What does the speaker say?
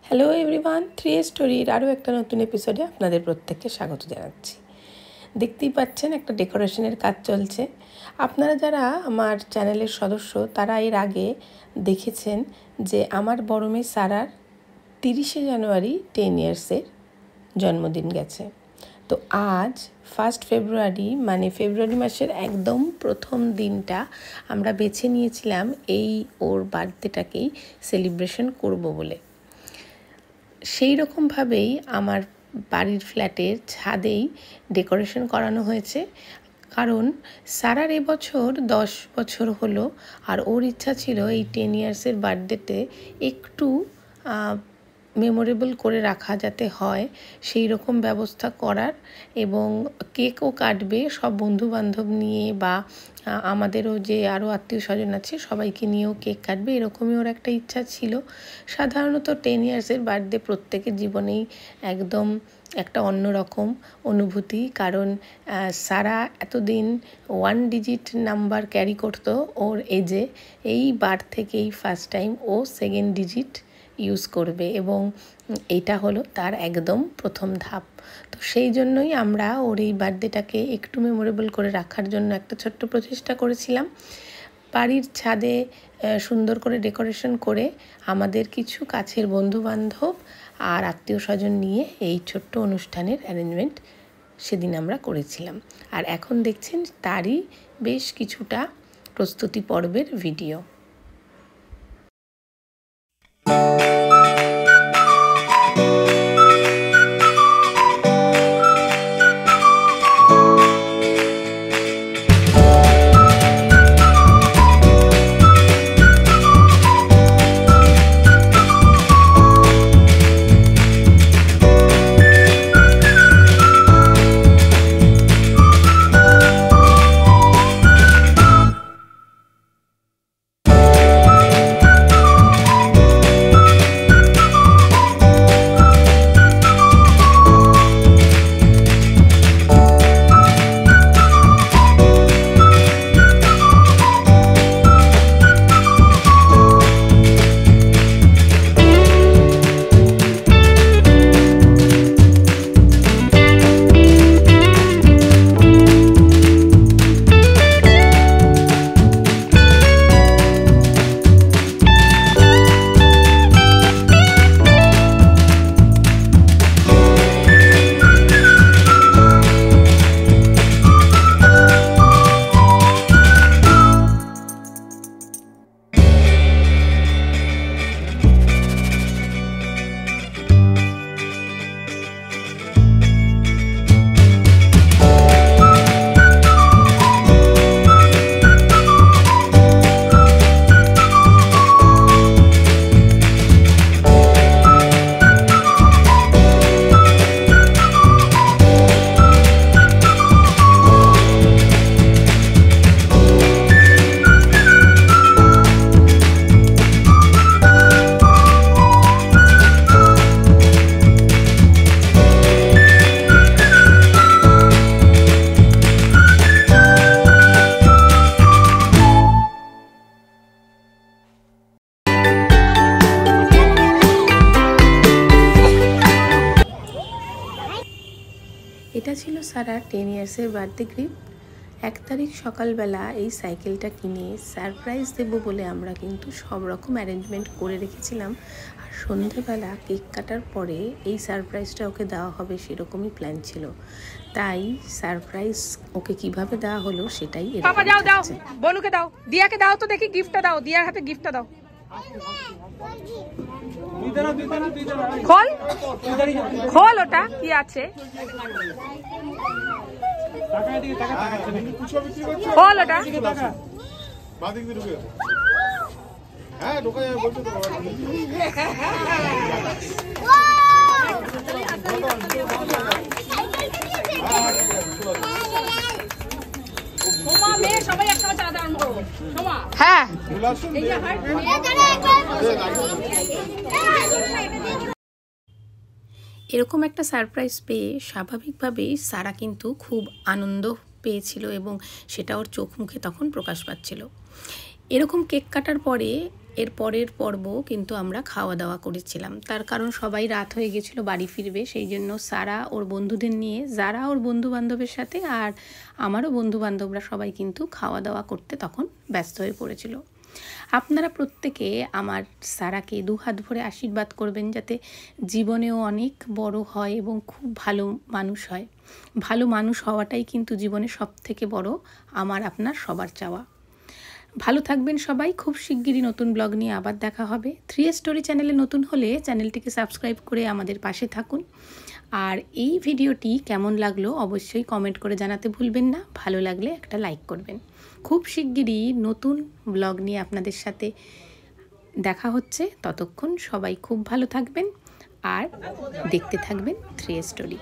Hello everyone, 3 স্টোরির আরও একটা নতুন এপিসোডে আপনাদের প্রত্যেককে স্বাগত জানাচ্ছি। দেখতেই পাচ্ছেন একটা ডেকোরেশনের কাজ চলছে। আপনারা যারা আমার চ্যানেলের সদস্য তারা এর আগে দেখেছেন যে আমার বড় মেয়ে সারার 30শে জানুয়ারি 10 ইয়ার্সের জন্মদিন গেছে। তো আজ 1 ফেব্রুয়ারি মানে ফেব্রুয়ারি মাসের একদম প্রথম দিনটা আমরা বেছে নিয়েছিলাম এই ওর বার্থডেটাকেই সেলিব্রেশন করব বলে। সেই রকমভাবেই আমার বাড়ির ফ্ল্যাটের ছাদেই ডেকোরেশন করানো হয়েছে, কারণ সারার এবছর 10 বছর হলো আর ওর ইচ্ছা ছিল এই 10 ইয়ার্সের বার্থডেতে একটু মেমোরেবল করে রাখা যাতে হয় সেই রকম ব্যবস্থা করার, এবং কেকও কাটবে সব বন্ধুবান্ধব নিয়ে বা আমাদেরও যে আরও আত্মীয় স্বজন আছে সবাইকে নিয়েও কেক কাটবে, এরকমই ওর একটা ইচ্ছা ছিল। সাধারণত 10 ইয়ার্সের বার্থডে প্রত্যেকের জীবনেই একদম একটা অন্যরকম অনুভূতি, কারণ সারা এতদিন 1 ডিজিট নাম্বার ক্যারি করতো ওর এজে, এই বার থেকেই ফার্স্ট টাইম ও 2nd ডিজিট ইউজ করবে এবং এটা হলো তার একদম প্রথম ধাপ। তো সেই জন্যই আমরা ওর এই বার্থডেটাকে একটু মেমোরেবল করে রাখার জন্য একটা ছোট্ট প্রচেষ্টা করেছিলাম। বাড়ির ছাদে সুন্দর করে ডেকোরেশন করে আমাদের কিছু কাছের বন্ধুবান্ধব আর আত্মীয় স্বজন নিয়ে এই ছোট্ট অনুষ্ঠানের অ্যারেঞ্জমেন্ট সেদিন আমরা করেছিলাম। আর এখন দেখছেন তারই বেশ কিছুটা প্রস্তুতি পর্বের ভিডিও। এটা ছিল সারার 10 ইয়ার্সের বার্থডে গিফট। 1 তারিখ সকালবেলা এই সাইকেলটা কিনে সারপ্রাইজ দেবো বলে আমরা কিন্তু সব রকম অ্যারেঞ্জমেন্ট করে রেখেছিলাম, আর সন্ধেবেলা কেক কাটার পরে এই সারপ্রাইজটা ওকে দেওয়া হবে সেরকমই প্ল্যান ছিল। তাই সারপ্রাইজ ওকে কিভাবে দেওয়া হলো সেটাই পাপা দাও দাও বনুকে দাও, দিয়াকে দাও তো দেখি গিফটটা দাও, দিয়ার হাতে গিফটটা দাও। খোল খোল, ওটা কি আছে খোল, ওটা হ্যাঁ। এরকম একটা সারপ্রাইজ পেয়ে স্বাভাবিকভাবেই সারা কিন্তু খুব আনন্দ পেয়েছিল এবং সেটা ওর চোখ মুখে তখন প্রকাশ পাচ্ছিল। এরকম কেক কাটার পরে এর পরের পর্ব কিন্তু আমরা খাওয়া দাওয়া করেছিলাম, তার কারণ সবাই রাত হয়ে গেছিলো, বাড়ি ফিরবে, সেই জন্য সারা ওর বন্ধুদের নিয়ে, যারা ওর বন্ধুবান্ধবের সাথে আর আমারও বন্ধুবান্ধবরা সবাই কিন্তু খাওয়া দাওয়া করতে তখন ব্যস্ত হয়ে পড়েছিল। আপনারা প্রত্যেকে আমার সারাকে দু হাত ভরে আশীর্বাদ করবেন যাতে জীবনেও অনেক বড় হয় এবং খুব ভালো মানুষ হয়। ভালো মানুষ হওয়াটাই কিন্তু জীবনে সবথেকে বড় আমার আপনার সবার চাওয়া। ভালো থাকবেন সবাই। খুব শিগগিরই নতুন ব্লগ নিয়ে আবার দেখা হবে। 3 স্টোরি চ্যানেলে নতুন হলে চ্যানেলটিকে সাবস্ক্রাইব করে আমাদের পাশে থাকুন। আর এই ভিডিওটি কেমন লাগলো অবশ্যই কমেন্ট করে জানাতে ভুলবেন না। ভালো লাগলে একটা লাইক করবেন। খুব শিগগিরই নতুন ব্লগ নিয়ে আপনাদের সাথে দেখা হচ্ছে। ততক্ষণ সবাই খুব ভালো থাকবেন আর দেখতে থাকবেন 3 স্টোরি।